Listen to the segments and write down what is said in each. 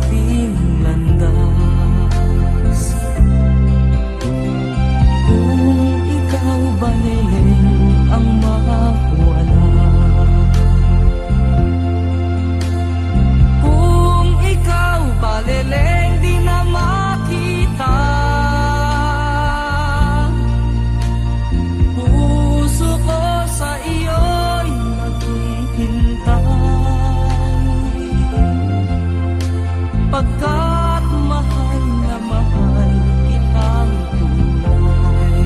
aking landas. Kung ikaw baliling ang mawala, kung ikaw baliling di na makita, puso ko sa iyo'y naghihintay. Pagkat mahal na mahal kitang tunay.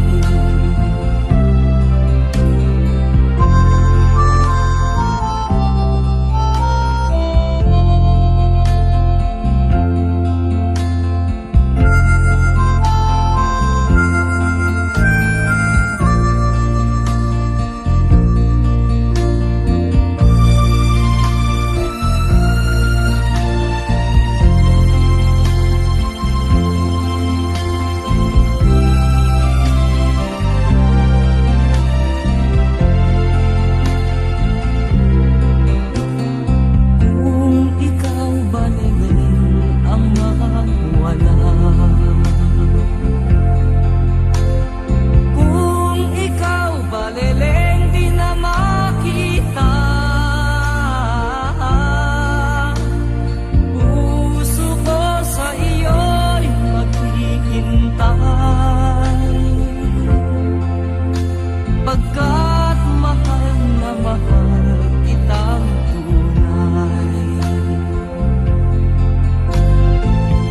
Pagkat mahal na mahal kitang tunay.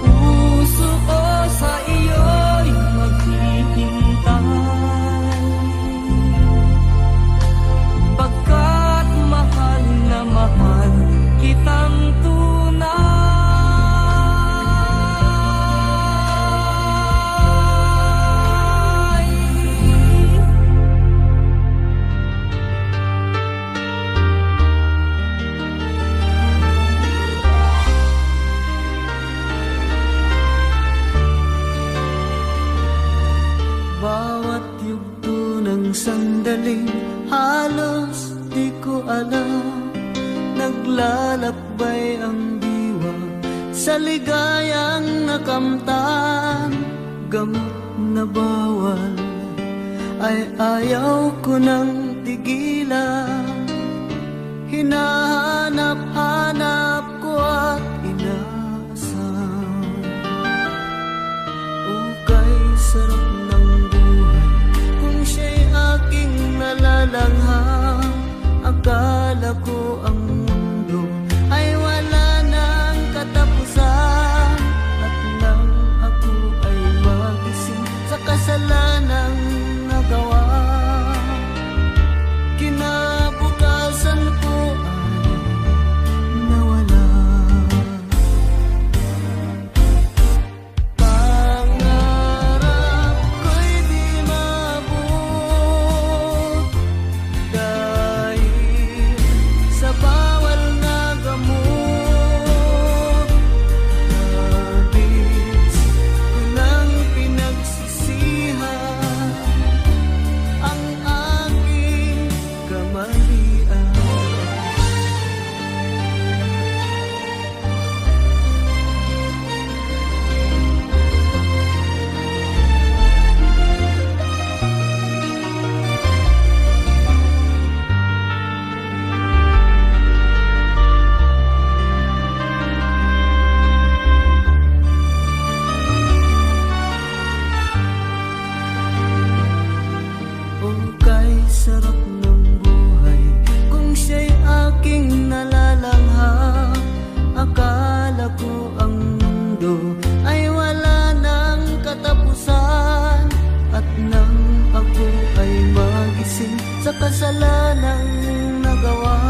Puso ko sa iyo'y maghihintay. Pagkat mahal na mahal kitang tunay. Bawat yugto ng sandaling halos di ko alam, naglalakbay ang diwa sa ligayang nakamtan. Gamot na bawal ay ayaw ko nang tigilan, hinahanap-hanap ko at inaasam. Ukay sarap ng buhay kung siya'y aking nalalangham. Akala ko ang mundo ay wala nang katapusan, at nang ako ay magising sa kasalanang nagawa, kinabukasan ko ay nawala. Pangarap ko'y di maabot dahil sa bawal na gamot. Labis ko nang pinagsisihan ang aking kamalian. Ukay sarap ng buhay kung siya'y aking nalalanghap. Akala ko ang mundo ay wala nang katapusan, at nang ako ay magising sa kasalanang nagawa,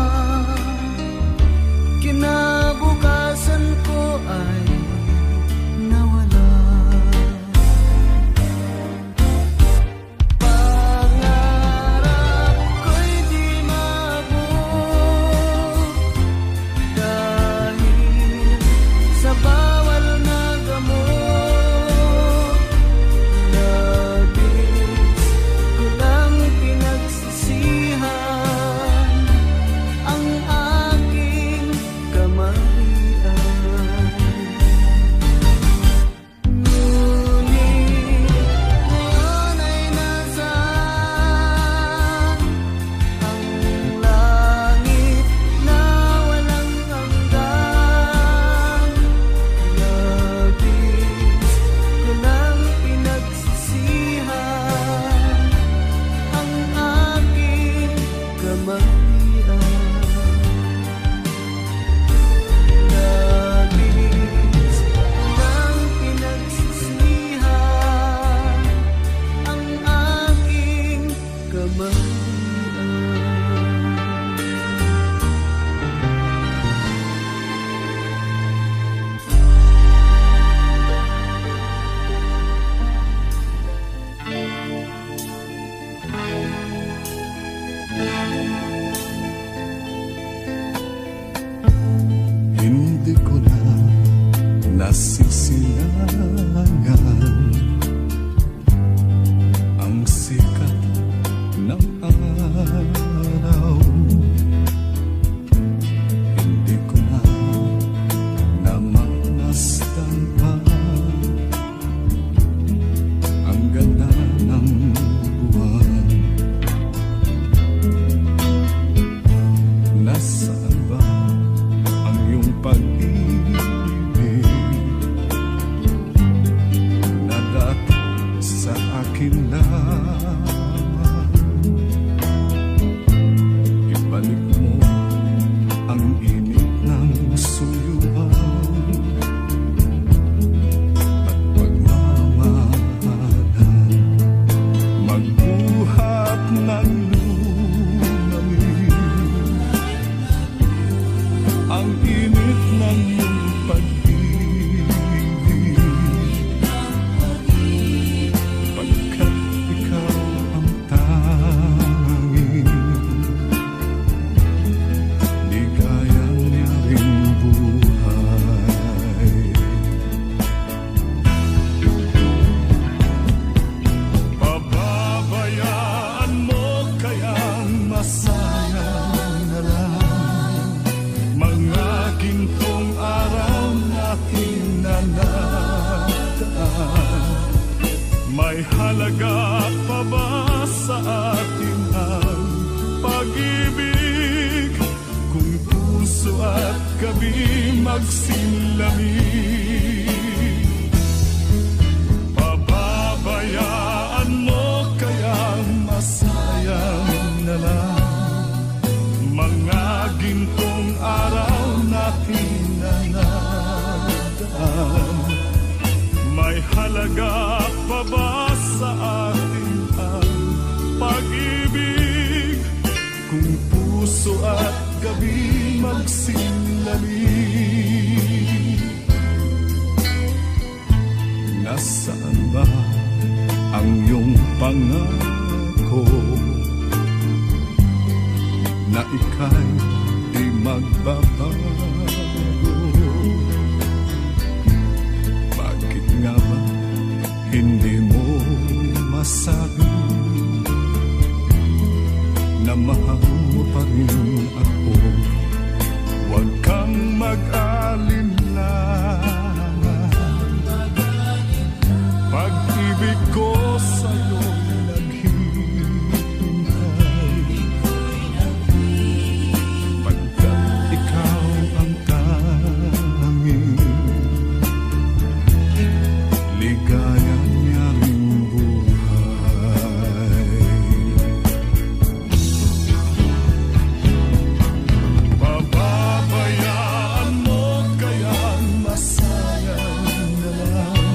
kinabukasan ko ay nawala. Pangarap ko'y di maabot dahil sa bawal na gamot. Labis ko lang pinagsisihan Nasisilangan ang sikat ng araw. Hindi ko na namasdan pa ang ganda ng buwan. Nasaan ba ang iyong pag-ibig na dati sa akin lamang? Ibalik mo ang init ng suyuan at pagmamahalan. Magbuhat ng lumamin ang init ng iyong pag-ibig, pagkat ikaw ang tanging ligayang niyang buhay. Pababayaan mo kayang masayang na lang mga gintong araw natin na nataan. May halaga pa ba sa atin ang pag-ibig kung puso at gabi magsilamig? Pababayaan mo kayang masayang na lang mga gintong araw natin na nadaan. May halaga pa ba sa atin ang pag-ibig kung puso at gabi magsilamig? Nasaan ba ang iyong pangako na ika'y di magbabago? Bakit nga ba hindi mo masabi na mahal mo pa rin ako? Huwag kang mag-alinlangan, pag-ibig ko sa'yo'y naghihintay, pagkat ikaw ang tanging ligayang niyang buhay. Pababayaan mo kayang masayang na lang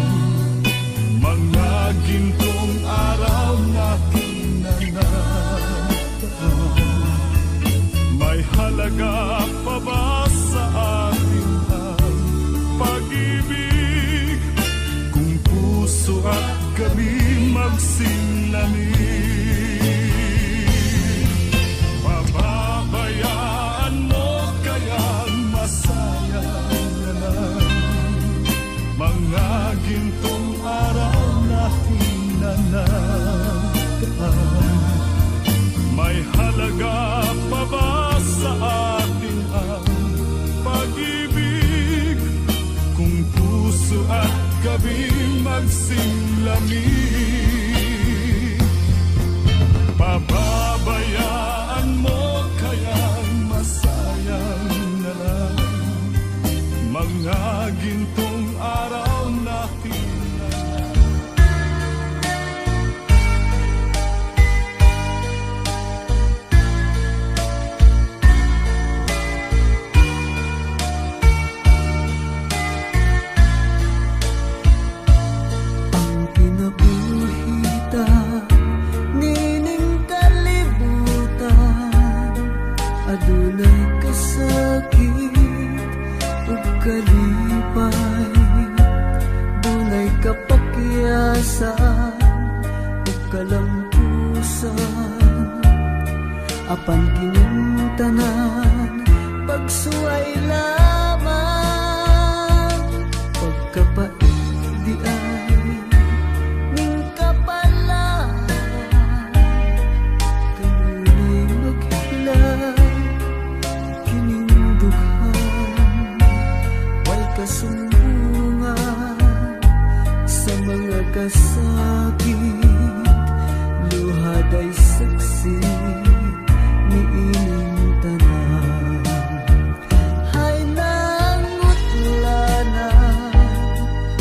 mga gintong araw natin na nataan. May halaga pa ba sa atin ang pag-ibig kung puso at gabi magsilamig? Pababayaan mo kayang masayang na lang mga gintong araw natin na nataan. May halaga pa ba sa atin ang pag-ibig kung puso at gabi magsilamig? Pababayaan mo kayang masayang na lang mga gintong araw natin na ang kinabuhita nining kalibot Pagkapait di ay ning kapalaan, kanunay maghilay kining dughan. Way kasumbungan sa mga kasakit, luhaday saksi niining tanan. Hay nangutla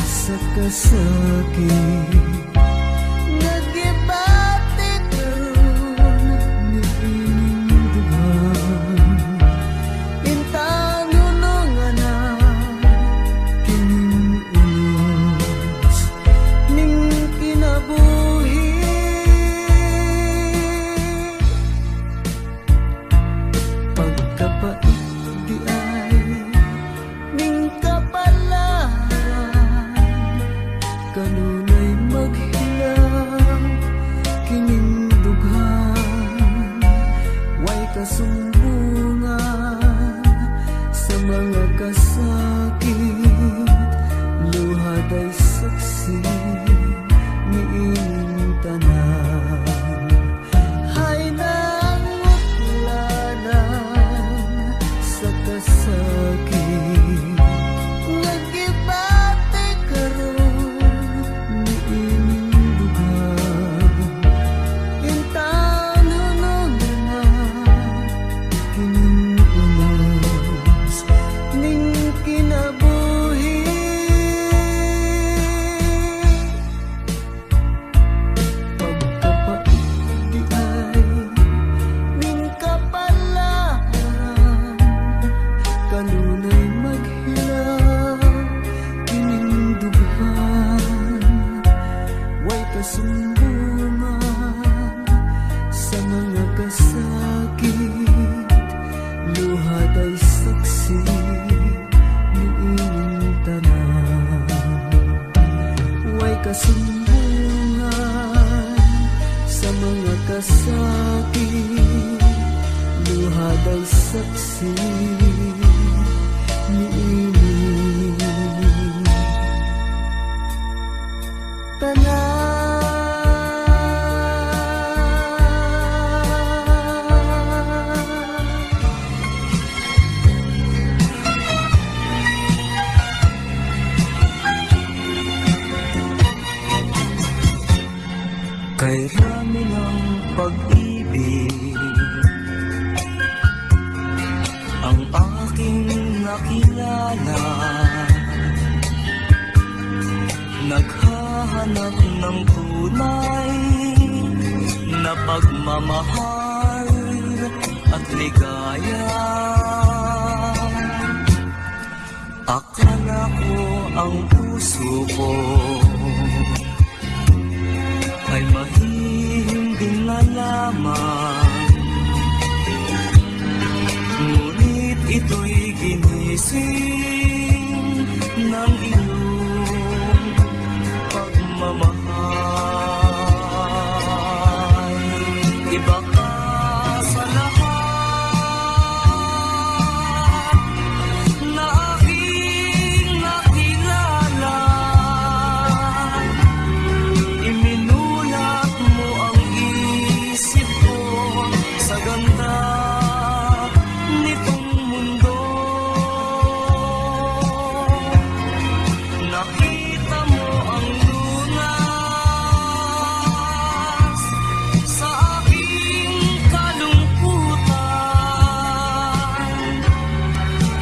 sa kasakit, nagibati karon niining dughan. Intang nunungan na kining unos ning kinabuhi. Pagkapait di ay ning kapalaran, kanunay maghilang kining dughan. Way kasumbungan sa mga kasakit, luhaday saksi niining tanan. Hay nangutlanan sa kasakit, nagibati karon niining dughan. Intang nunungan na kining unos ning kinabuhi. Pagkapait di ay ning kapalaran, kanunay maghilang kining dughan. Way kasumbungan sa mga kasakit, luhaday saksi niining tanan. Way kasumbungan sa mga kasakit, luhaday saksi niining tanan. Kay rami ng pag-ibig ang aking nakilala, naghahanap ng tunay na pagmamahal at ligaya. Akala ko ang puso ko ay mahihimbing na lamang, ngunit ito'y ginising ng iyong pagmamahal. Iba ka sa lahat na aking nakilala. Iminulat mo ang isip ko sa ganda nitong mundo. Nakita mo ang lunas sa aking kalungkutan.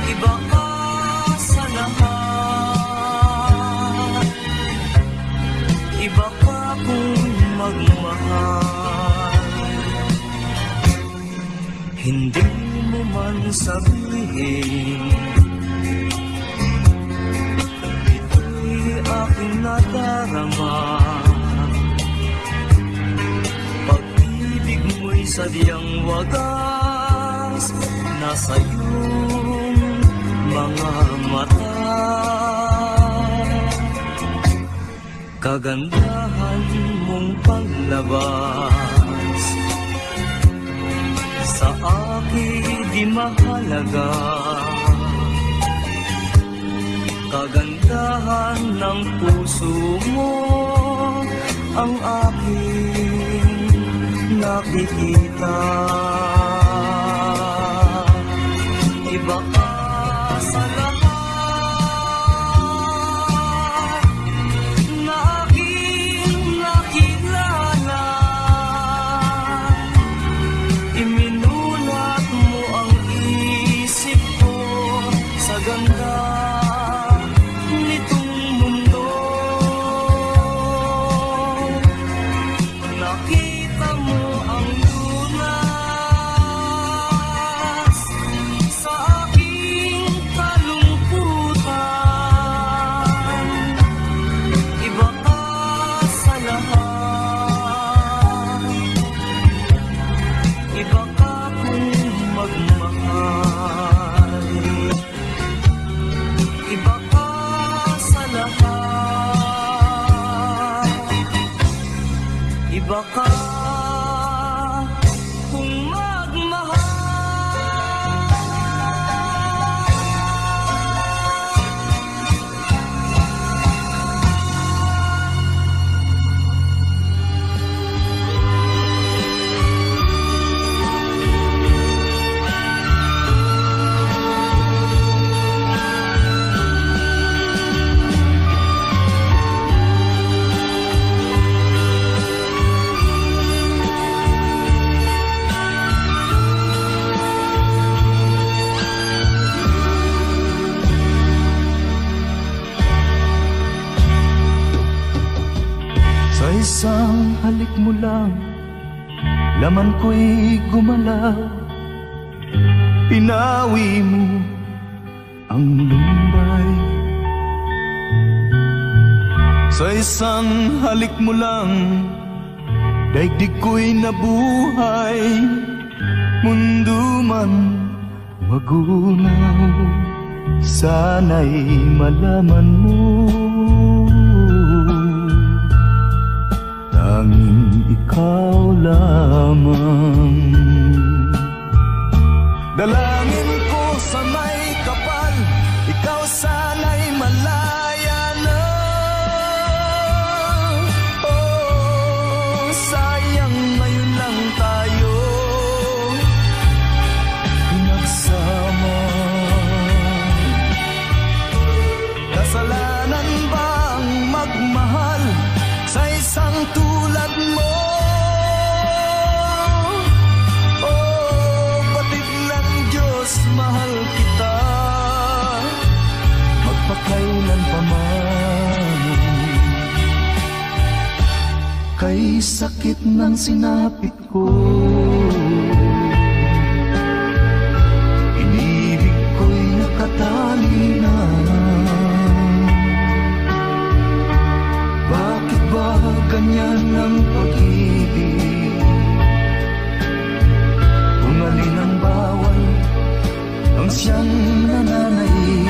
Iba ka sa lahat, iba ka kung magmahal. Hindi mo man sabihin, ito'y aking nadarama. Pag-ibig mo'y sadyang wagas, nasa iyong mga mata. Kagandahan mong panglabas sa akin di mahalaga. Kagandahan ang aking nakikita. Iba ka sa lahat na aking nakilala. Iminulat mo ang isip ko sa ganda nitong mundo. Nakita mo ang lunas sa aking kalungkutan. Iba ka sa lahat, iba ka kung magmahal. Iba ka sa lahat, iba ka kung magmahal. Sa isang halik mo lang, laman ko'y gumalaw. Pinawi mo ang lumbay. Sa isang halik mo lang, daigdig ko'y nabuhay. Mundo man magunaw, sana'y malaman mo. Tanging ikaw lamang. Dalangin ko sa may kapal, ikaw sana'y malaya na. Oh, sayang ngayon lang tayo pinagsama. Kasalanan ba ang magmahal sa isang tulad mo? Oh, batid ng Diyos, mahal kita magpakailan pa man. Kay sakit ng sinapit ko, inibig ko'y nakatali na. Bakit ba ganyan ang pag-ibig? Kung alin ang bawal, ang siyang nananaig.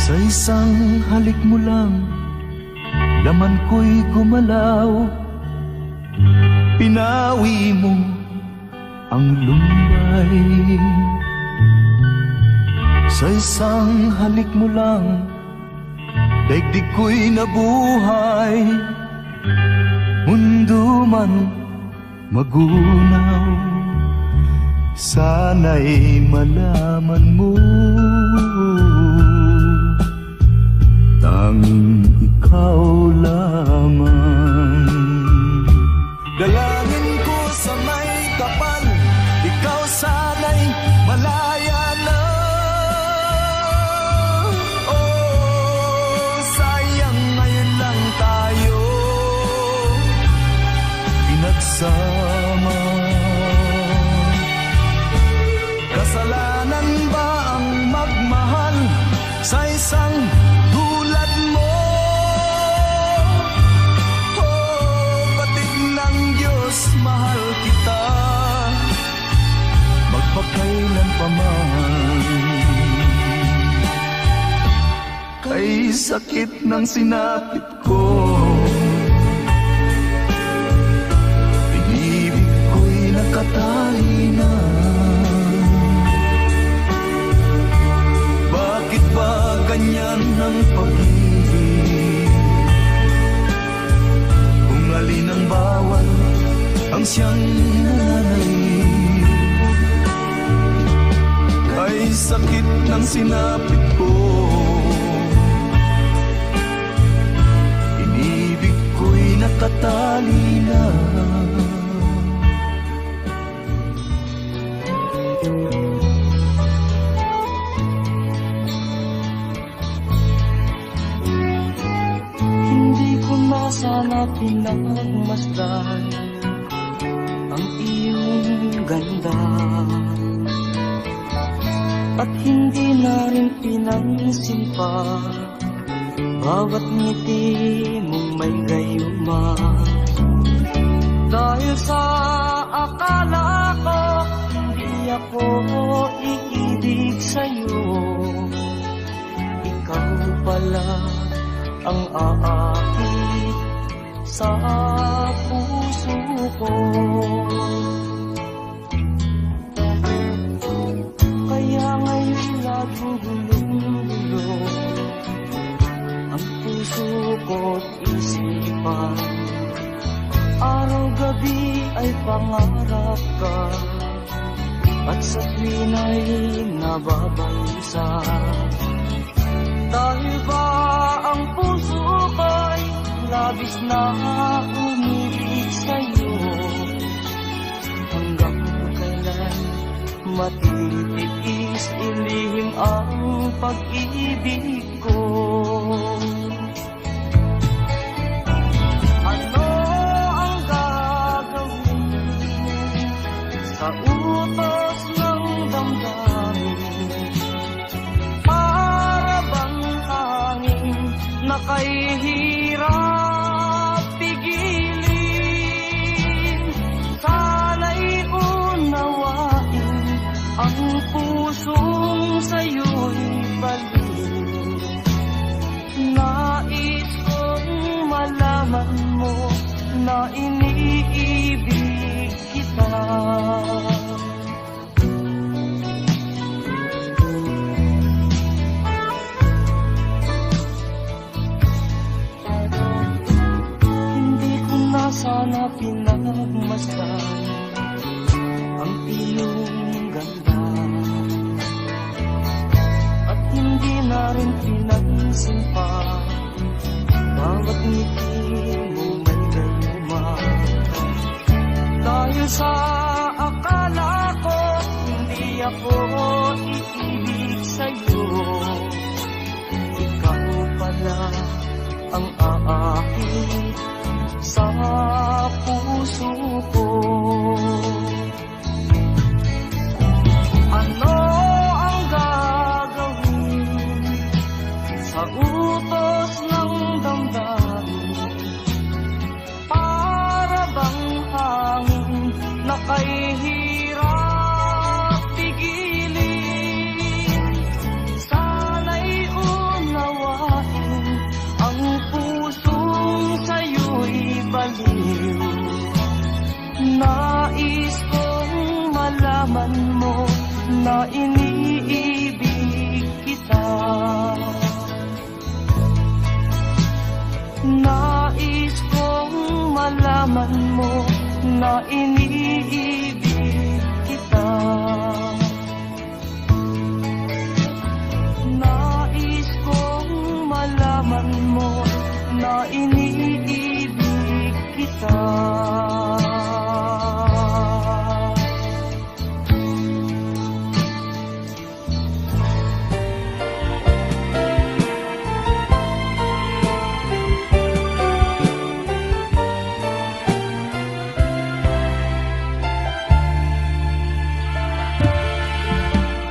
Sa isang halik mo lang, laman ko'y gumalaw. Pinawi mo ang lumbay. Sa isang halik mo lang, daigdig ko'y nabuhay. Mundo man magunaw, sana'y malaman mo. Tanging ikaw lamang. Dalangin ko sa may kapal, ikaw sana'y malaya na. Oh, sayang ngayon lang tayo pinagsama. Kasalanan ba ang magmahal sa isang tulad pa man. Kay sakit ng sinapit ko, inibig ko'y nakatali na. Bakit ba ganyan ang pag-ibig? Kung alin ang bawal ang siyang nananaig. Kay sakit ng sinapit ko, inibig ko'y nakatali na. Hindi ko na sana pinagmasdan ang iyong ganda, at hindi na rin pinansin pa bawat ngiti mong may gayuma. Dahil sa akala ko hindi ako iibig sa'yo, ikaw pala ang aakit sa puso ko. Kaya ngayon laging gulong-gulo ang puso ko't isipan. Araw-gabi ay pangarap ka, at sa tuwin ay nababalisa. Dahil ba ang puso ko'y labis na umibig sa'yo? Hanggang kailan matitiis ilihim ang pag-ibig ko? Ano ang gagawin sa utos ng damdamin? Para bang hangin na kay hirap pigilin? Sana'y unawain ang pusong sa'yo'y baliw. Nais kong malaman mo na iniibig kita. Hindi ko na sana pinagmasdan ang iyong ganda, at hindi na rin pinansin pa bawat ngiti mo may gayuma. Dahil sa akala ko hindi ako iibig sa'yo, ikaw pala ang aakit sa puso ko. Ano ang gagawin sa utos ng damdamin? Para bang hangin na kay hirap pigilin? Sana'y unawain ang pusong sa'yo'y baliw. Nais kong malaman mo na iniibig kita. Nais kong malaman mo na iniibig kita. Nais kong malaman mo na iniibig kita.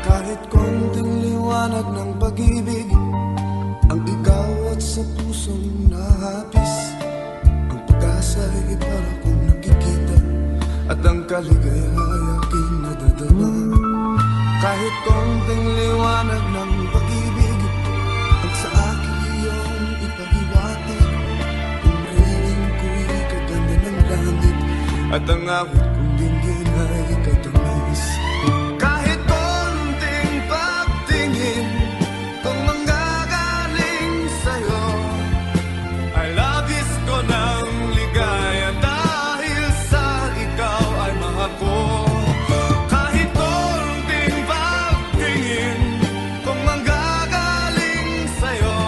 Kahit konting liwanag ng pag-ibig ang ikaw at sa pusong nahapis, ang pag-asa'y para kong nakikita, at ang kaligaya ay aking nadadama. Kahit konting liwanag ng pag-ibig ang sa akin iyong ipahiwatig. Kung ngayon ko'y kaganda ng langit at ang awit kong dinggin ay katamis. Kahit konting pagtingin kung manggagaling sa'yo, ay labis ko ng ligaya dahil sa ikaw ay mahal ko. Kahit konting pagtingin kung manggagaling sa'yo,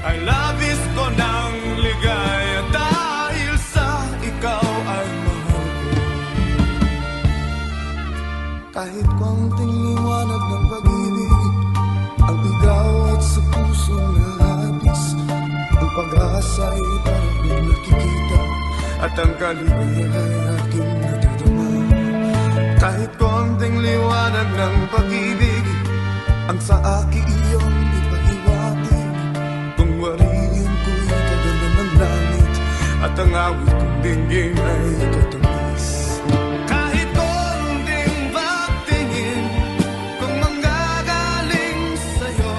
ay labis ko ng ligaya dahil sa ikaw ay mahal ko. Kahit konting liwanag ng pag-ibig ang bigaw at sa pusong nahapis, ang pag-asa ay parang nakikita at ang kaligaya ay aking nadadama. Kahit konting liwanag ng pag-ibig ang sa akin iyong ipahiwatig. Kung wariin ko'y kaganda ng langit at ang awit kong dinggin ay katamis. Kahit konting pagtingin kung manggagaling sa'yo,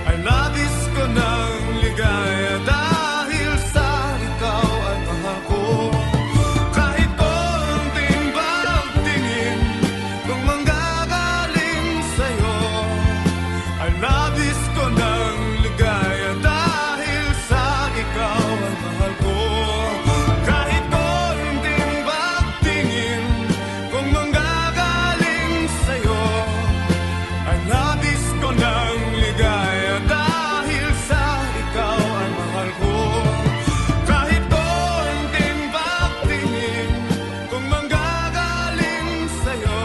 ay labis ko ng ligaya dahil sa ikaw ay mahal ko. Kahit konting pagtingin kung manggagaling sa'yo, ay labis ko ng ligaya dahil sa ikaw ay mahal ko. Kahit konting pagtingin kung manggagaling sa'yo, ay labis ko ng ligaya dahil sa ikaw ay mahal ko. Kahit konting pagtingin kung manggagaling sa'yo,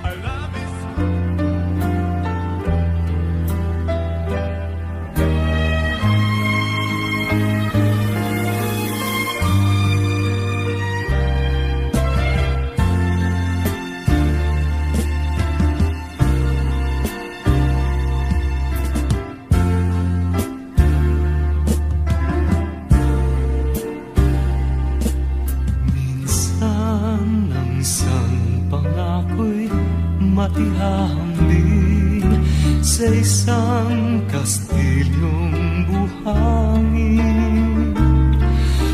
ay labis ko. Minsan ang isang pangako'y matihambing sa isang kastilyong buhangin.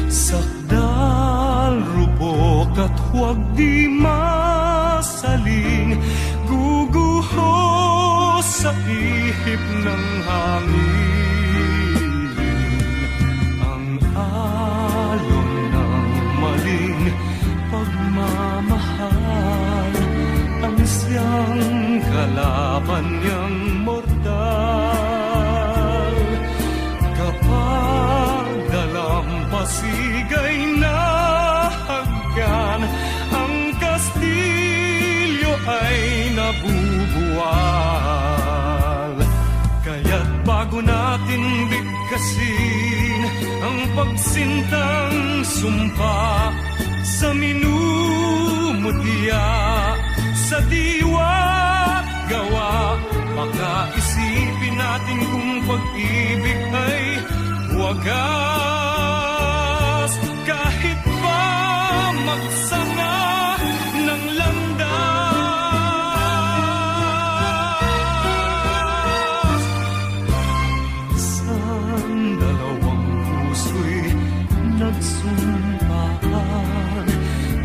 Sakdal, rupok at huwag di masaling, guguho sa ihip ng hangin. Ang alon ng maling pagmamahal, ang siyang kalaban niyang mortal. Kapag dalampasigay na haggan, ang kastilyo ay nabubuwal. Kaya't bago natin bigkasin ang pagsintang sumpa sa minumutya, sa diwa't gawa, baka isipin natin kung pag-ibig ay wagas. Kahit pa magsama ng landas, minsan dalawang puso'y nagsumpaan,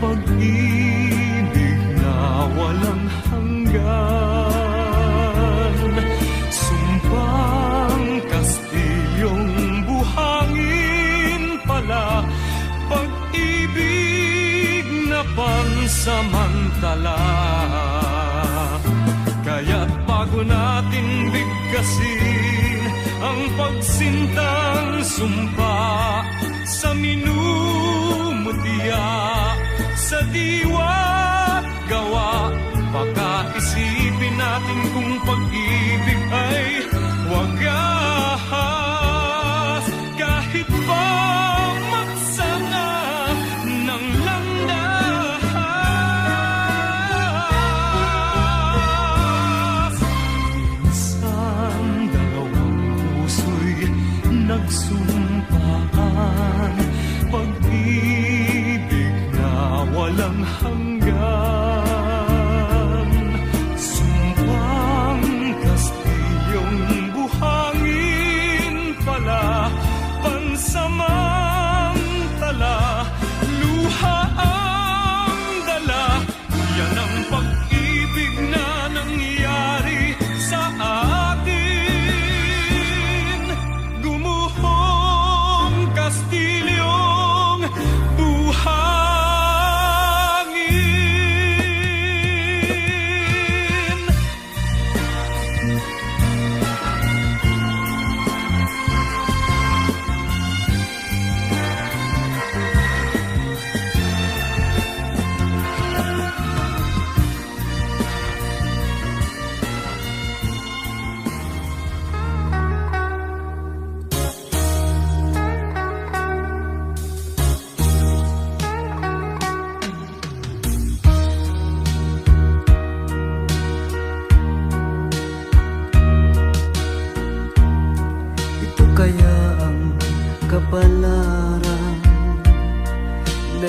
pag-ibig na walang hanggan. Sumpang kastilyong buhangin pala, pag-ibig na pansamantala. Kaya't bago natin bigkasin ang pagsintang sumpa sa minumutya, sa diwa't gawa, baka isipin natin kung pag-ibig ay wagas. Kahit pa magsama ng landas, minsan dalawang puso'y nagsumpaan, pag-ibig na walang hanggan.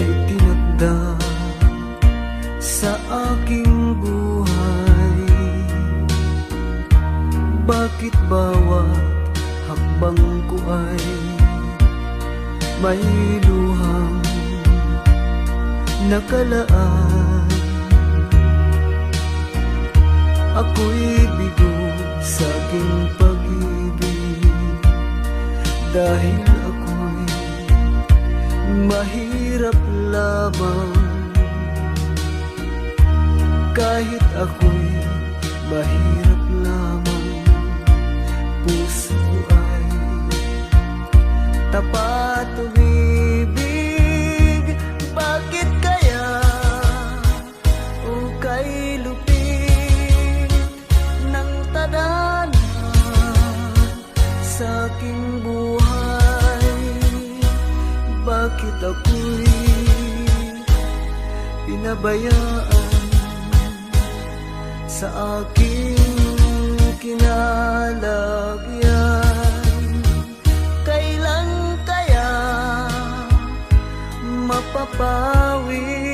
itinakda sa aking buhay. Bakit bawat hakbang ko ay may luhang nakalaan? Ako'y bigo sa aking pag-ibig dahil ako'y mahirap lamang. Kahit ako'y mahirap lamang, puso ko ay tapat umibig. Bakit kaya ukay lupit ng tadhana sa aking buhay? Bakit ako'y pinabayaan sa aking kinalagyan? Kailan kaya mapapawi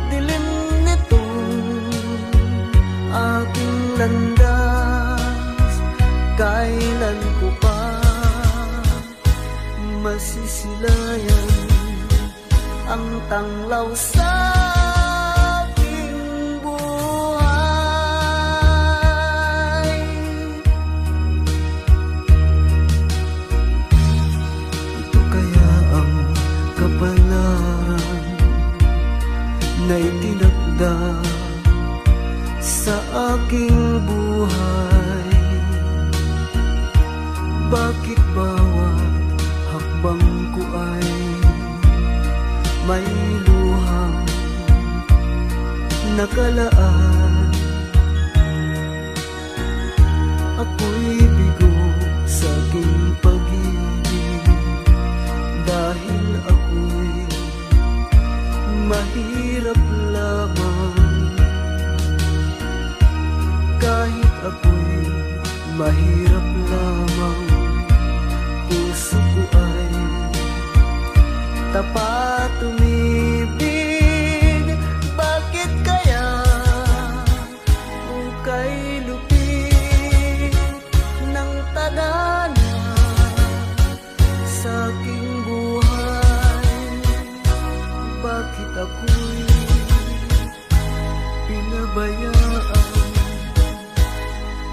dilim nitong aking landas? Kailan ko pa masisilayan ang tanglaw sa aking buhay? Ito kaya ang kapalaran na itinakda sa aking buhay? Bakit bawat hakbang ko ay may luhang nakalaan? Ako'y bigo sa aking pag-ibig dahil ako'y mahirap lamang. Kahit ako'y mahirap lamang, puso ko ay tapat umibig. Bakit kaya ukay lupit ng tadhana sa aking buhay? Bakit ako'y pinabayaan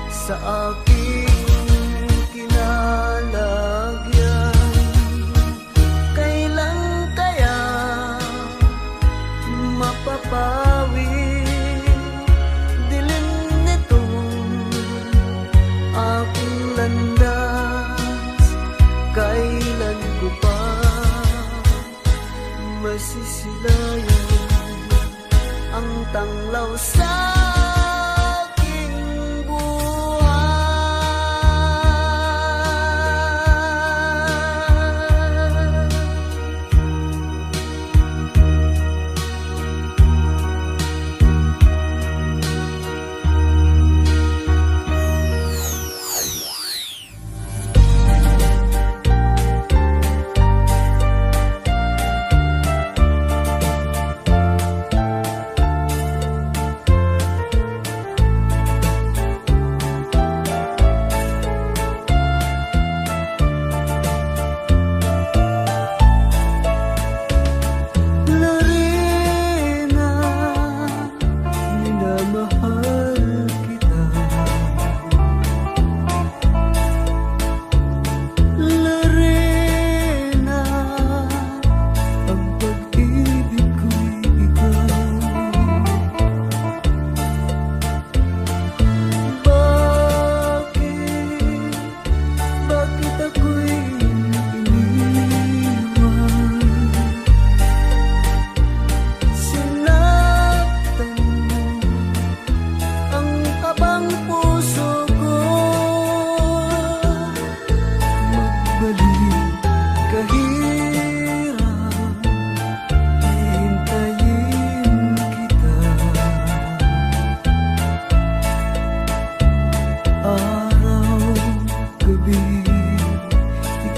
sa aking kinalagyan? Kailan kaya mapapawi dilim nitong aking landas? Kailan ko pa masisilayan ang tanglaw sa aking buhay?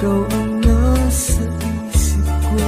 Ikaw ang nasa isip ko.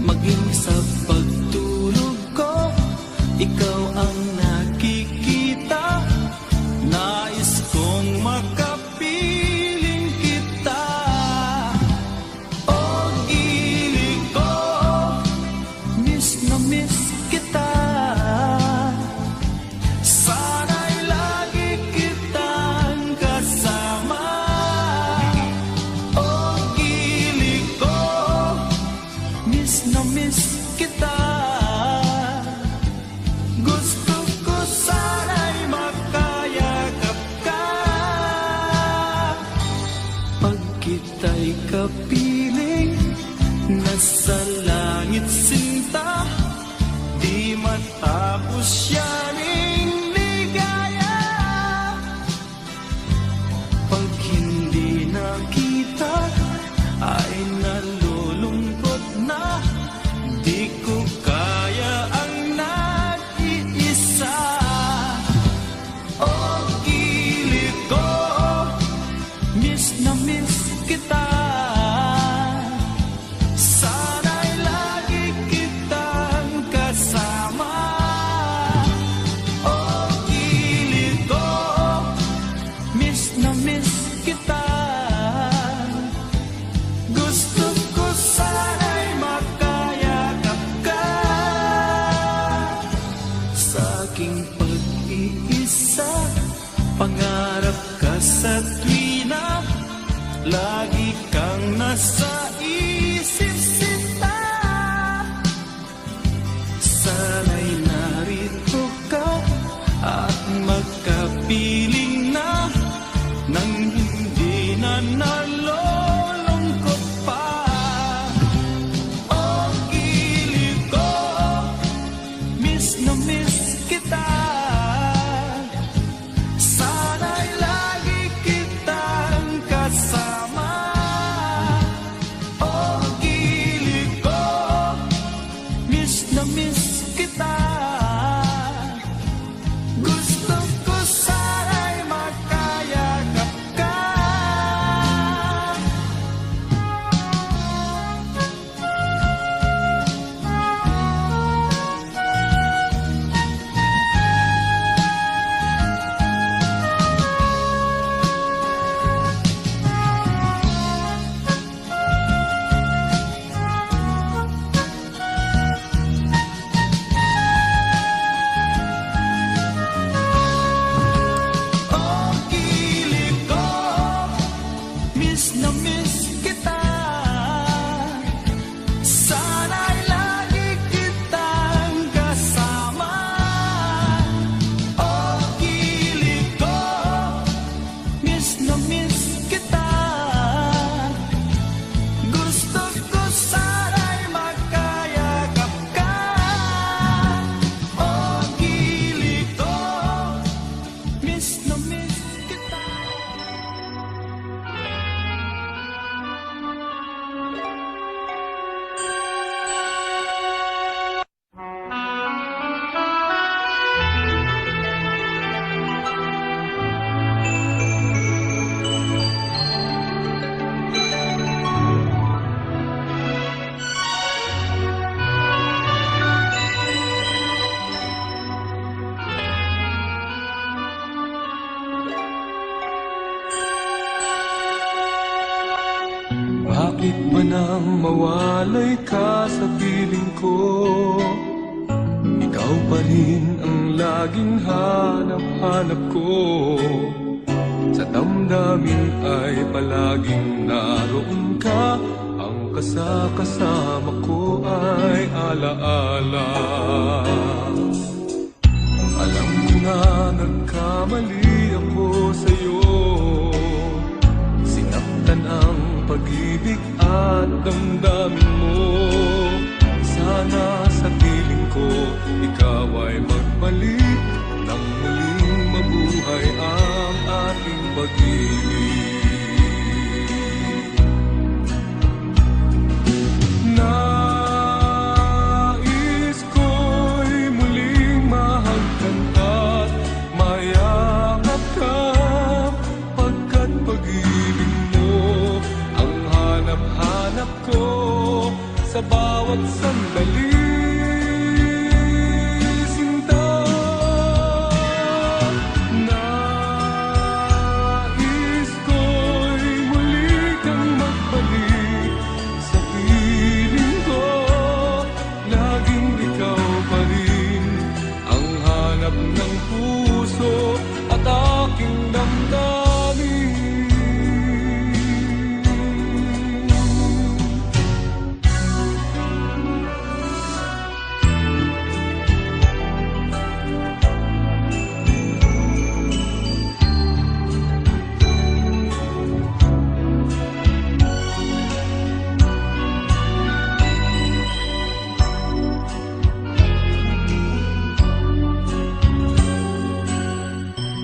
maging sa pagtulog ko, ikaw ang nakikita. Nais kong makapiling kita. O gili ko, miss na miss kita. Sana'y lagi kitang kasama. O gili ko, miss na miss kita. Gusto ko sana'y makayakap ka. Pag kita'y kapiling, nasa langit sinta, di matapos yaning ligaya. Pag hindi nakita, ay nalulungkot na. Di ko kaya ang nag-iisa. O gili ko, miss na miss kita. Sana'y lagi kitang kasama. O gili ko, miss na miss kita. Gusto ko sana'y makayakap ka. Sa aking pag-iisa, pangarap ka sa tuwina. Lagi kang nasa isip sinta. Sana'y narito ka at magkapiling na, nang hindi na nalulungkot pa. O gili ko, miss na miss kita. Sana'y lagi kitang kasama. O gili ko, miss na miss kita. Gusto ko sana'y makayakap ka. O gili ko, miss na miss kita. Sana'y lagi kitang kasama. O gili ko, miss na miss kita. Gusto ko sana'y makayakap ka. O gili ko, miss na miss kita. Bakit ba nang mawalay ka sa piling ko? Ikaw pa rin ang laging hanap-hanap ko. Sa damdamin ay palaging naroon ka. Ang kasama ko ay alaala. Alam ko na nagkamali ako sa'yo. Sinaktan ang pag-ibig at damdamin mo. Sana sa piling ko, ikaw ay magbalik nang muling mabuhay ang ating pag-ibig. Nais ko'y muling mahagkan at mayakap ka, pagkat pag-ibig mo ang hanap-hanap ko. Sa sa bawat sandali. Sinta, nais ko'y muli kang magbalik sa piling ko. Laging ikaw pa rin ang hanap ng puso at aking damdamin.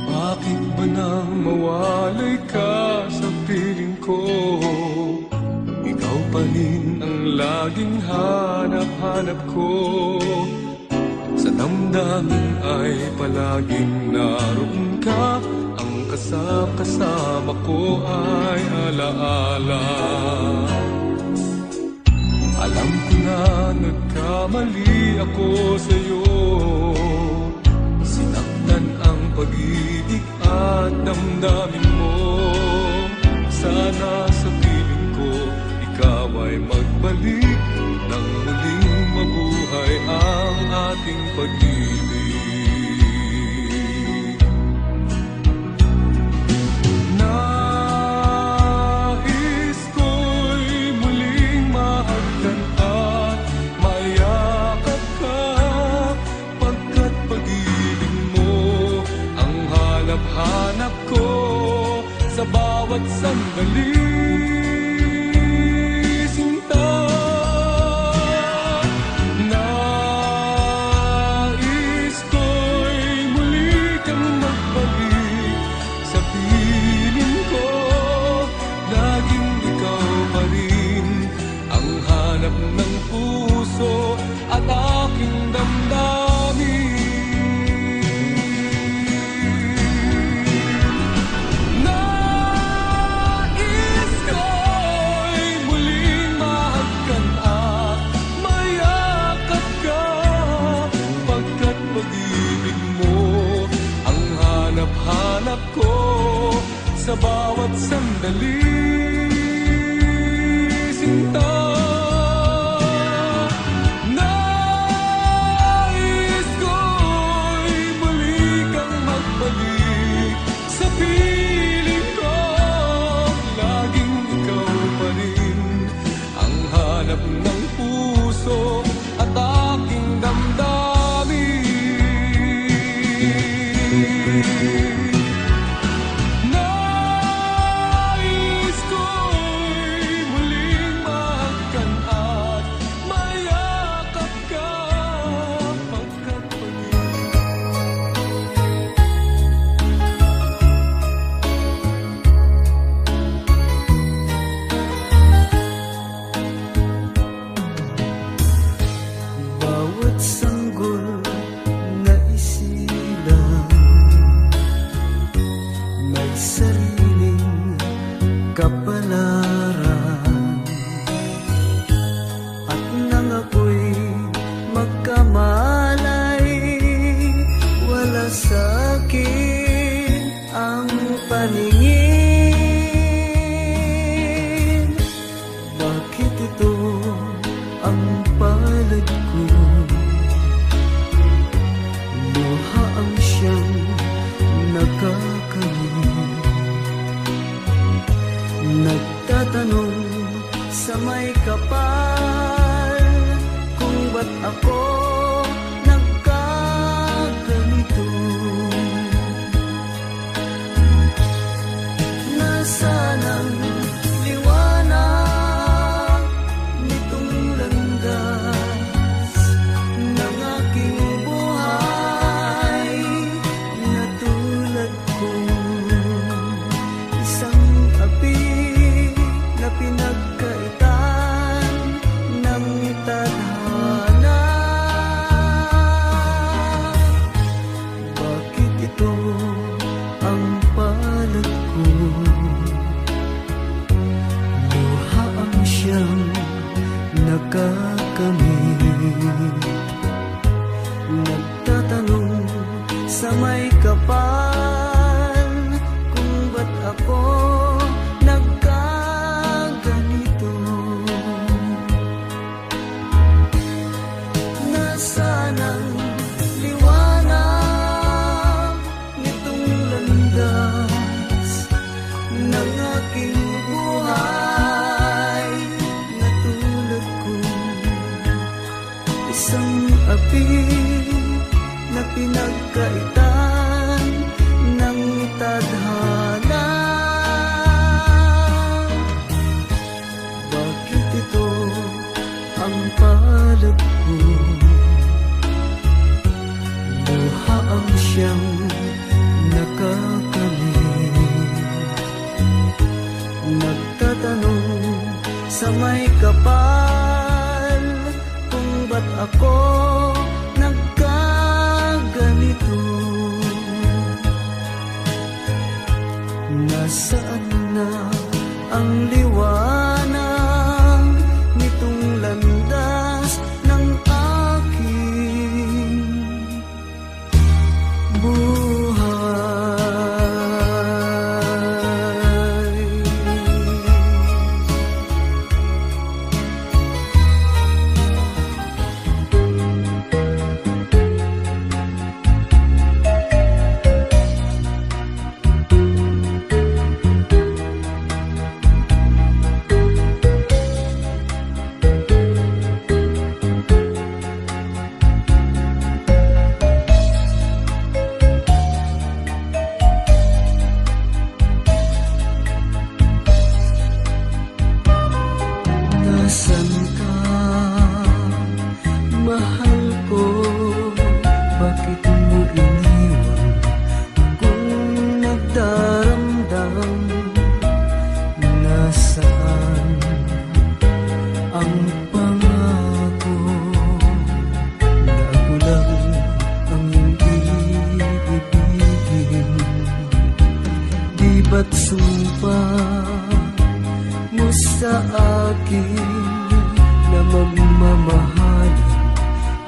Bakit ba nang mawalay ka sa piling ko? Ikaw pa rin ang laging hanap-hanap ko. Sa damdamin ay palaging naroon ka. Ang kasama ko ay alaala. Alam ko na nagkamali ako sa'yo. Sinaktan ang pag-ibig at damdamin mo. Sana sa piling ko ikaw ay magbalik nang muling mabuhay ang ating pag-ibig. Nais ko'y muling mahagdan at mayakap ka, pagkat pag-ibig mo ang hanap ko sa bawat sandali. Sinta, nais ko'y muli kang magbalik sa piling ko. Laging ikaw pa rin ang hanap ng puso at aking damdamin. Hanap ko sa bawat sandali. Sinta, nais ko'y muli kang magbalik sa piling ko. Laging ikaw pa rin ang hanap ng puso at aking damdamin. Nais ko'y muling mahagkan at mayakap ka, pagkat Bawat sanggol na isilang may sariling kapalaran. At nang ako'y magkamalay, wala sa'kin ang paningin. Bakit ito ang palad ko? Luha ang siyang nakakanin. Nagtatanong sa may kapal kung ba't ako nagkaganito. Nasaan ang liwanag nitong landas ng aking buhay, na tulad kong isang api na pinagkaitan ng tadhana. nakakamit. Nagtatanong sa may kapal kung ba't ako nagkaganito. Nasaan ang liwanag nitong landas ng aking buhay? Natulad ko isang api na pinagkaitan ng tadhana. Bakit ito ang palad ko? Luha ang siyang nakakamit. Nagtatanong sa may kapal kung ba't ako nagkaganito. Nasaan na ang liwanag nitong landas ng aking buhay? Nasaan ka, mahal ko? Bakit mo iniwan akong nagdaramdam? Nasaan ang pangako na ako lang ang hindi ibigin? Di ba't sumpa mo sa akin na magmamahal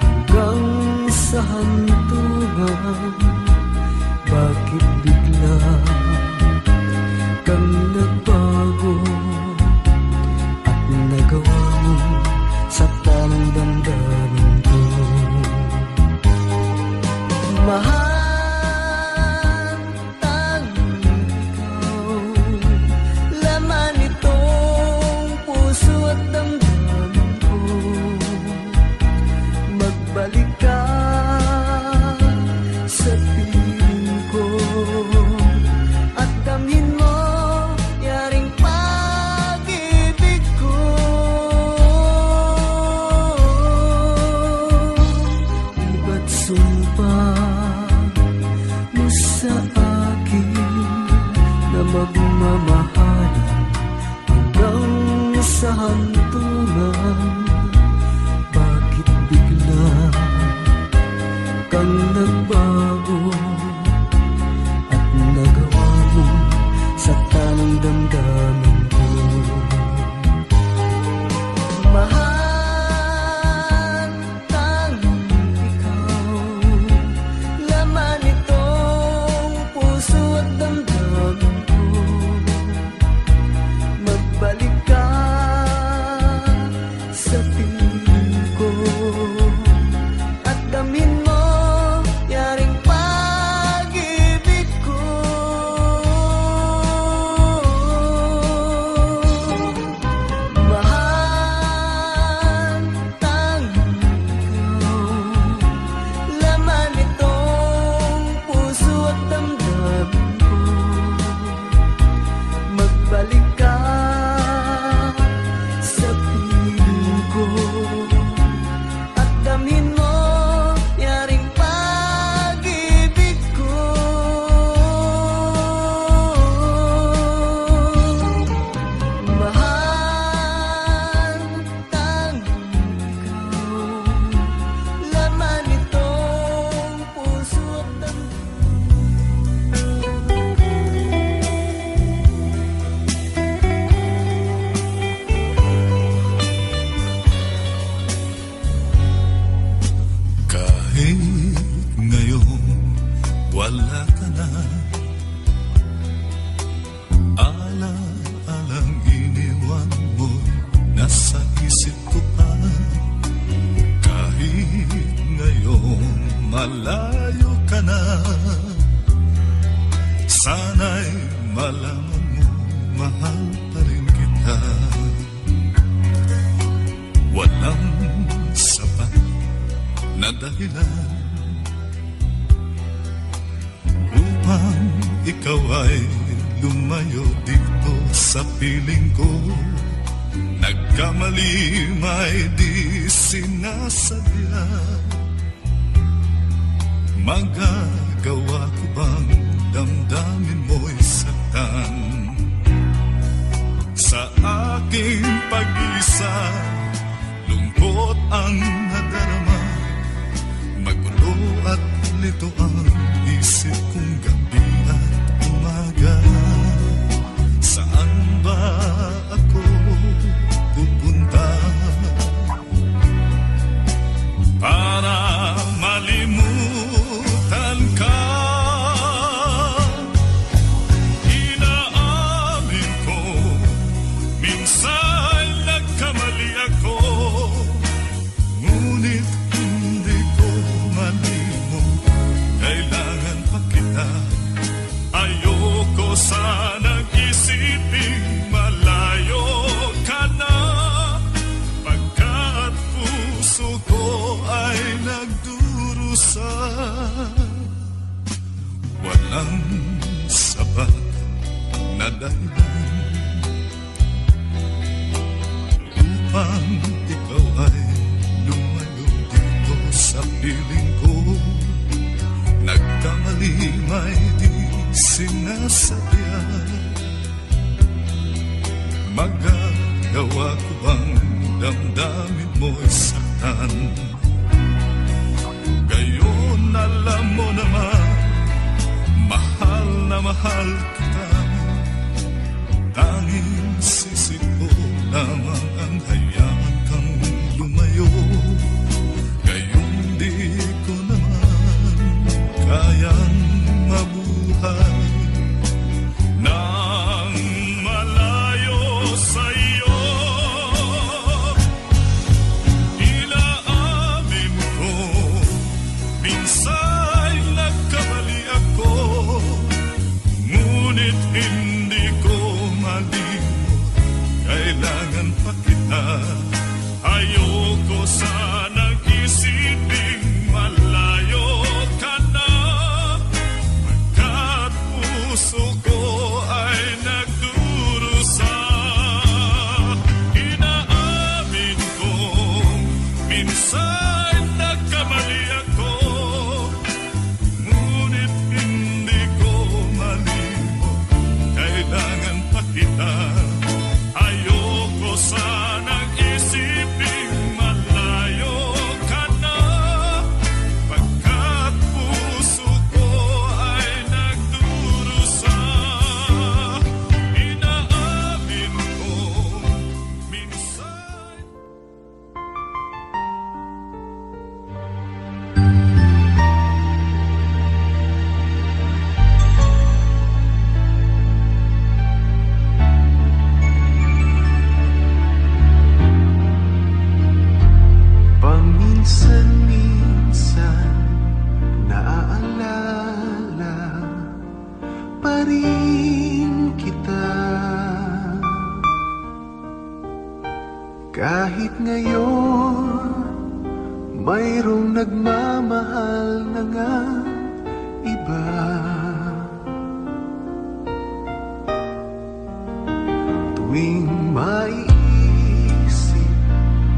hanggang sa hantungan? Bakit bigla kang nagbago at nagawa mo saktan ang damdamin ko? Mahal, tanging ikaw, laman itong puso at damdamin ko. Magbalik ka sa piling ko at damhin mo yaring pag-ibig ko. isip ko pa, kahit ngayon malayo ka na. Sana'y malaman mo, mahal pa rin kita. Walang sapat na dahilan upang ikaw ay lumayo dito sa piling ko. Nagkamali may di sinasadya. Magagawa ko bang damdamin mo'y saktan? Sa aking pag-isa, lungkot ang nadarama. Magulo at lito ang isip kong gabi at umaga. Saan ba ako pupunta para malimutan ka? Inaamin ko, minsan nagkamali ako, ngunit hindi ko malimot. Kailangan pa kita. Ayoko sanang isipin malayo ka na, pagkat puso ko ay nagdurusa. Walang sapat na dahilan upang ikaw ay lumayo dito sa piling ko. Nagkamali may di sinasadya. Magagawa ko bang damdamin mo'y saktan? Gayon alam mo naman, mahal na mahal kita. Tanging sisi ko lamang ang hayaan kang lumayo. Gayon di ko naman kayang mabuhay nang malayo sa'yo. Inaamin ko, minsan nagkamali ako, ngunit hindi ko malimot. Kailangan pa kita. Ayoko sanang isipin malayo ka na, pagkat puso ko ay nagdurusa. Inaamin ko, minsan nagkamali ako, ngunit hindi ko malimot. Kailangan pa kita. Ayoko sanang isipin malayo ka na, pagkat puso ko ay nagdurusa. Inaamin ko, minsan. Paminsan-minsan naaalala pa rin kita. Kahit ngayon mayroong nagmamahal na nga iba. Tuwing maiisip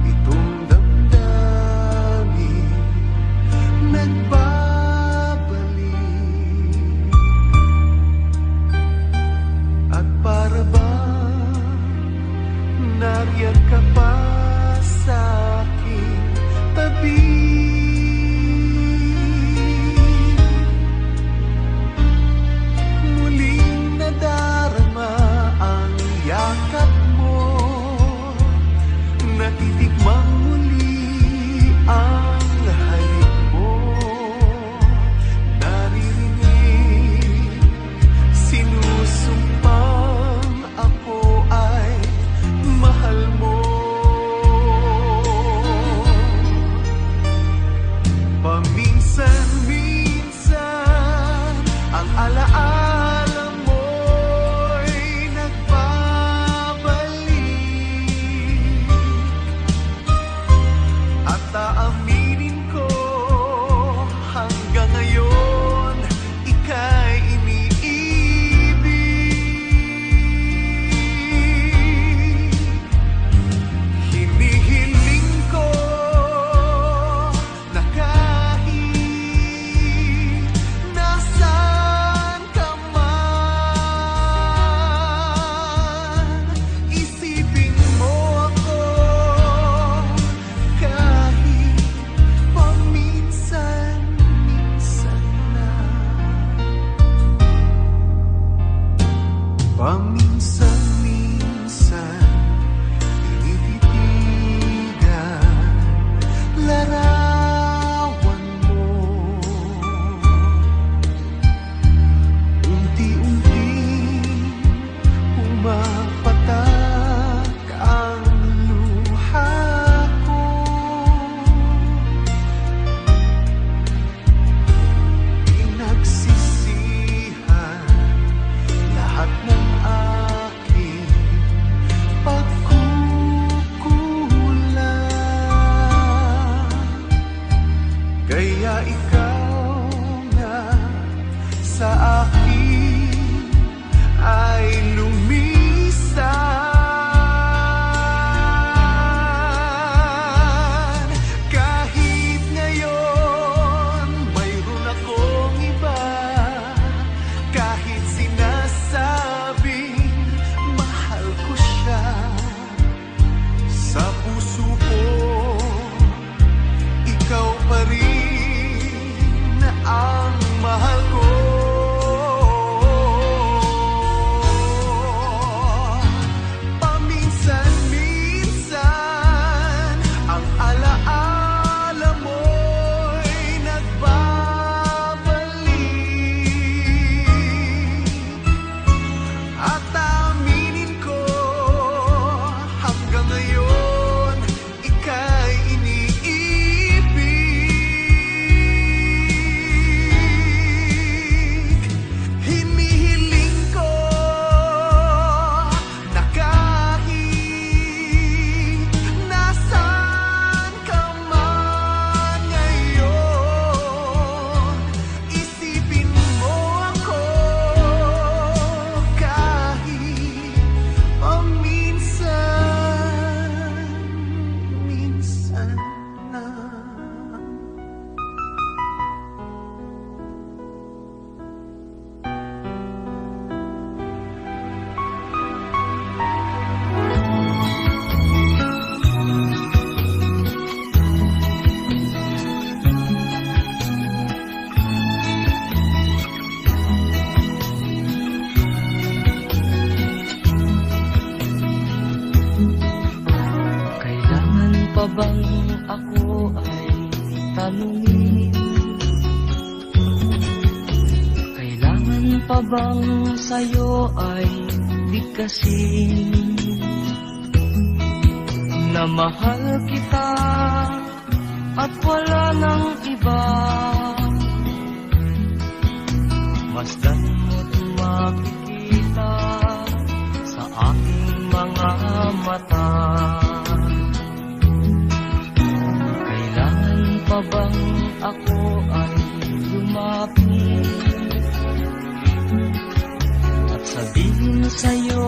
itong damdamin, nagbabalik. At para ba nariyan ka pa sa aking tabi? Muling nadarama ang yakap mo. bang ako ay tanungin? Kailangan pa bang sa'yo ay bigkasin? Na mahal kita at wala nang iba. Masdan mo't makikita sa aking mga mata. Kailangan pa bang ako ay lumapit at sabihin sa'yo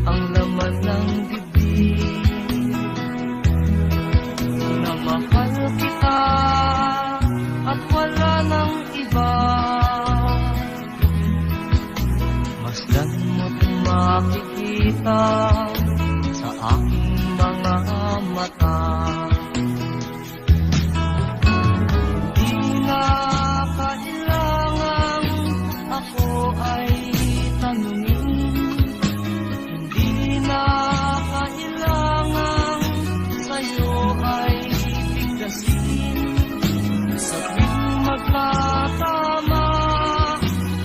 ang laman ng bibig? Na mahal kita at wala nang iba. Masdan mo't makikita sa aking mga mata. Di na kailangan ako ay tanungin. Hindi na kailangan sa'yo ay bigkasin. Sa tuwing magkatama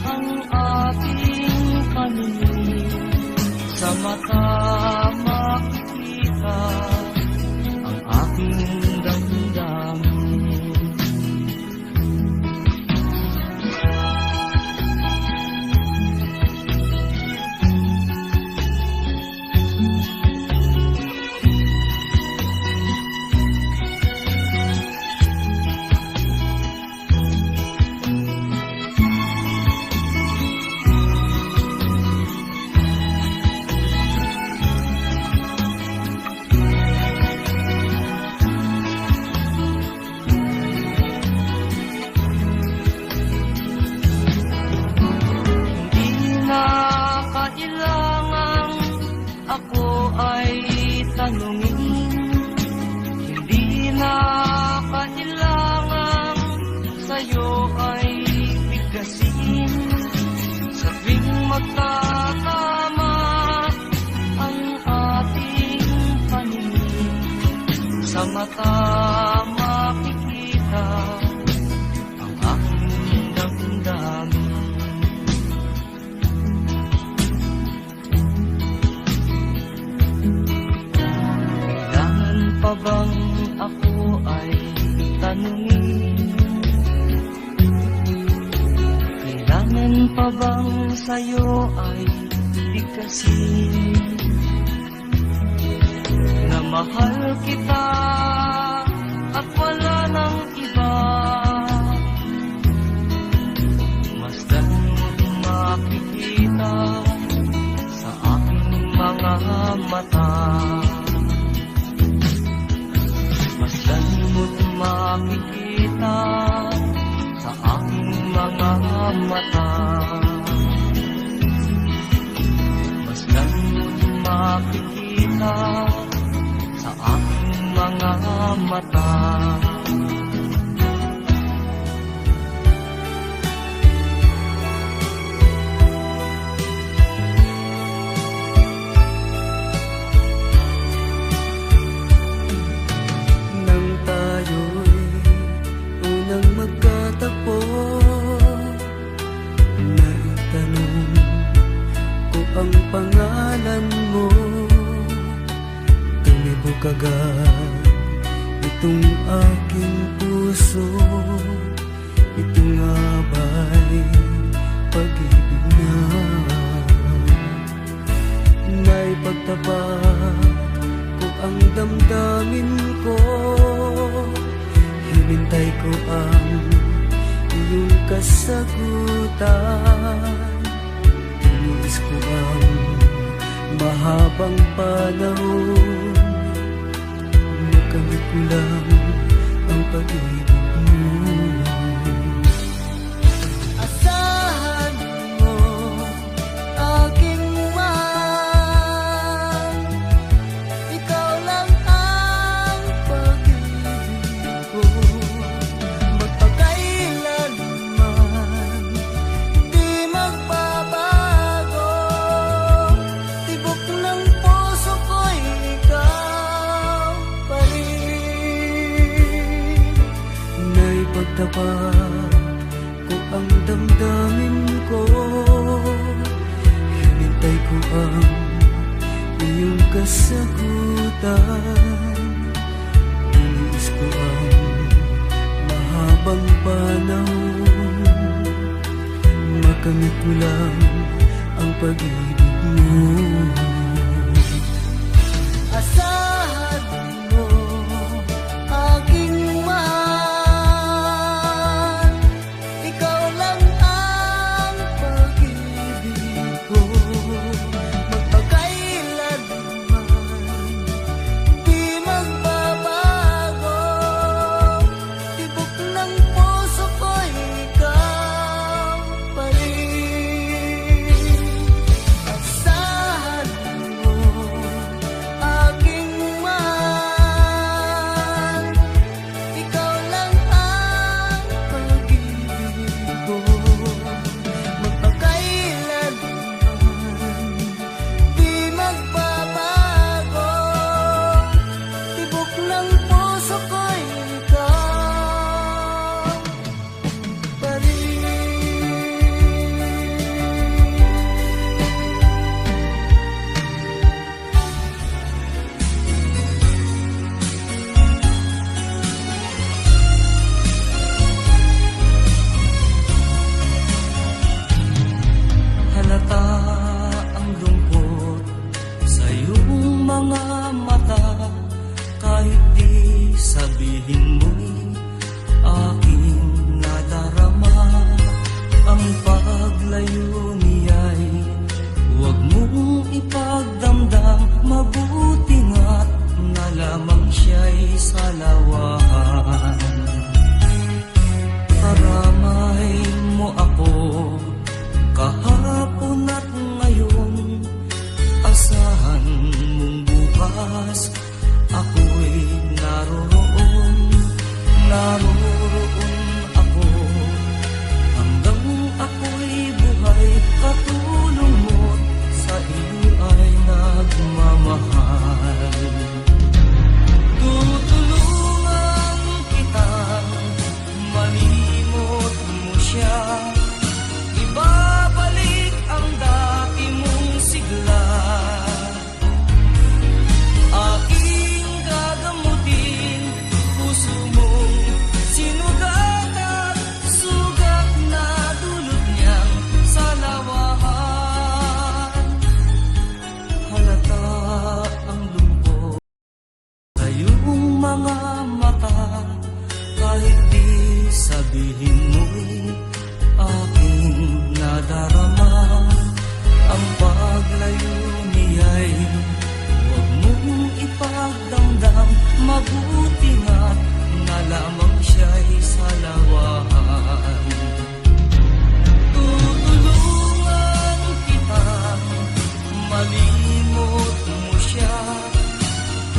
ang ating paningin, sa mata makikita ang aking damdamin. Kailangan ako ay tanungin. Hindi na kailangan sa'yo ay bigkasin. Sa tuwing magkatama ang ating paningin, sa mata makikita ang aking damdamin. Pa bang ako ay tanungin? Kailangan pa bang sa'yo ay bigkasin? Na mahal kita at wala nang iba. Masdan mo't makikita sa aking mga mata. Masdan mo't makikita sa aking mga mata. Masdan mo't makikita sa aking mga mata. Magkatagpo, naitanong ko ang pangalan mo. Tumibok agad itong aking puso. Ito nga ba'y pag-ibig na? Naipagtapat ko ang damdamin ko. Hinintay ko ang iyong kasagutan. Tinulis ko ang mahabang panahon. Nakamit ko lang ang pag-ibig mo. Asahan mo aking man, ikaw lang ang pag-ibig ko. Magpakailanman di magbabago. Tibok ng puso ko'y ikaw pa rin. Itapat ko ang damdamin ko, hinintay ko ang iyong kasagutan. Iniis ko ang mahabang panahon, makamit ko lang ang pag-ibig mo. Asahan mo aking mahal, ikaw lang ang pag-ibig ko. Magpakailanman di magbabago, tibok ng puso ko'y ikaw pa rin. Asahan mo aking mahal, ikaw lang ang pag-ibig ko. Magpakailanman di magbabago, tibok ng puso ko'y ikaw pa rin. Halata ang lungkot sa iyong mga mata, kahit di sabihin mo'y aking nadarama. Ang paglayo niya'y huwag mong ipagdamdam, mabuti nga't na lamang siya'y salawahan. Karamay mo ako kahapon at ngayon, asahan mong bukas ako'y naroon. Naroon ako hanggang ako'y buhay, katulong mo't sa iyo ay nagmamahal. Tutulungan kitang malimot mo siya, ibabalik ang dati mong sigla. Aking gagamutin puso mong sinugat at sugat na dulot niyang salawahan. Halata ang lungkot sa iyong mga mata, kahit di sabihin mo'y aking nadarama. Ang paglayo niya'y huwag mong ipagdamdam, mabuti nga't na lamang siya'y salawahan. Tutulungan kitang malimot mo siya,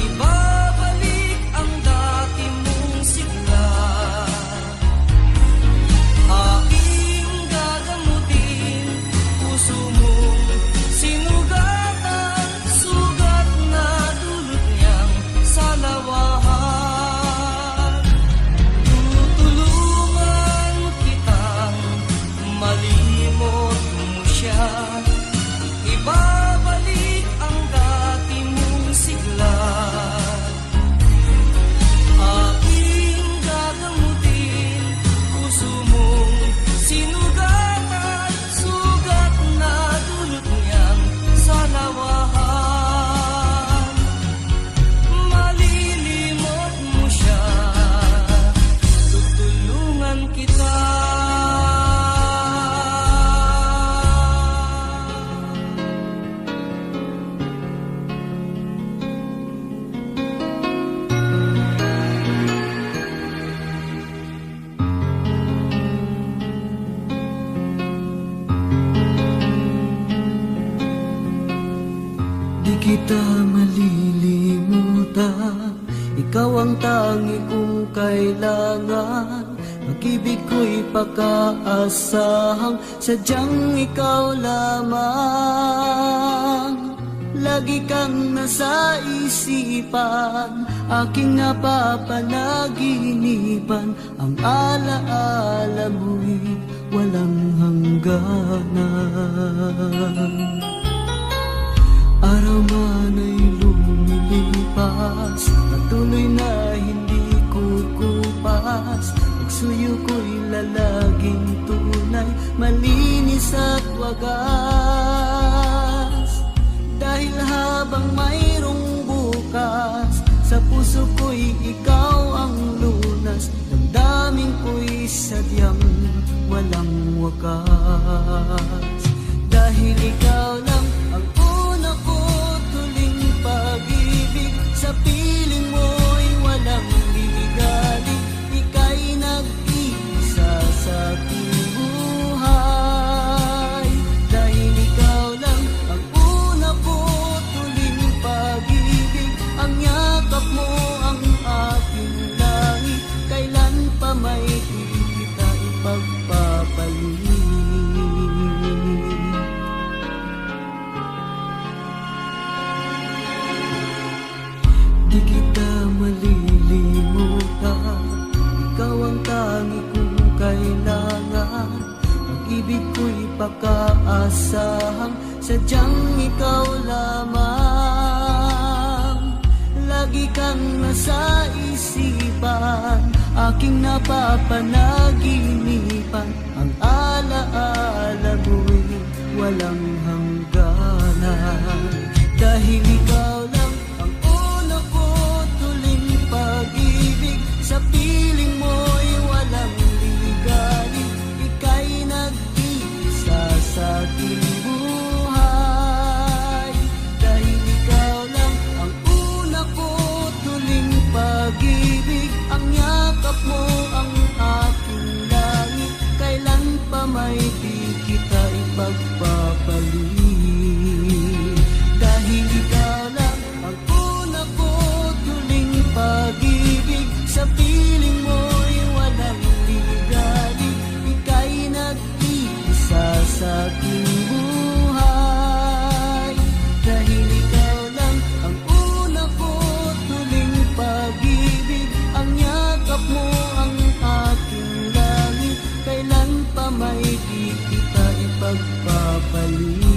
ibabalik ang dati mong sigla. Aking gagamutin puso mong sinugat at sugat na dulot niyang salawahan. Tutulungan kitang malimot mo siya, ibabalik ang dati mong sigla. Aking gagamutin puso mong sinugat at sugat na dulot niyang salawahan. Malilimot mo siya, tutulungan kita. Di kita malilimutan, ikaw ang tangi kong kailangan. Pag-ibig ko'y pagkaasahang sadyang ikaw lamang. Lagi kang nasa isipan, aking napapanaginipan. Ang alaala mo'y walang hangganan. Araw man ay lumilipas, patuloy na hindi kukupas. Pagsuyo ko'y lalaging tunay, malinis at wagas. Dahil habang mayroong bukas, sa puso ko'y ikaw ang lunas. Damdamin ko'y sadyang walang wakas. Dahil ikaw lang ang una ko tuling pag-ibig, sa piling mo'y walang ligali. Ika'y nag-iisa sa aking buhay. Dahil ikaw lang ang una ko tuling pag-ibig, ang yakap mo ang aking langit. Kailan pa may di kita ipagpapalit. Di kita malilimutan, ikaw ang tangi kong kailangan. Ang ibig ko'y pagkaasahang sadyang ikaw lamang. Lagi kang nasa isipan, aking napapanaginipan. Ang alaala mo'y walang hangganan. Dahil ikaw lang ang una ko tuling pag-ibig, sa piling mo'y walang ligali. Ika'y nag-iisa sa aking buhay. Dahil ikaw lang ang una ko tuling pag-ibig, ang yakap mo ang aking langit. Kailan pa may di kita ipagpapalit. Dahil ikaw lang ang una ko tuling pag-ibig, sa piling mo'y walang ligali. Ika'y nag-iisa sa aking buhay. Dahil ikaw lang ang una ko tuling pag-ibig, ang yakap mo ang aking langit. Kailan pa may di kita ipagpapalit.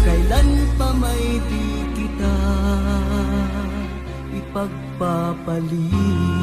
Kailan pa may di kita ipagpapalit.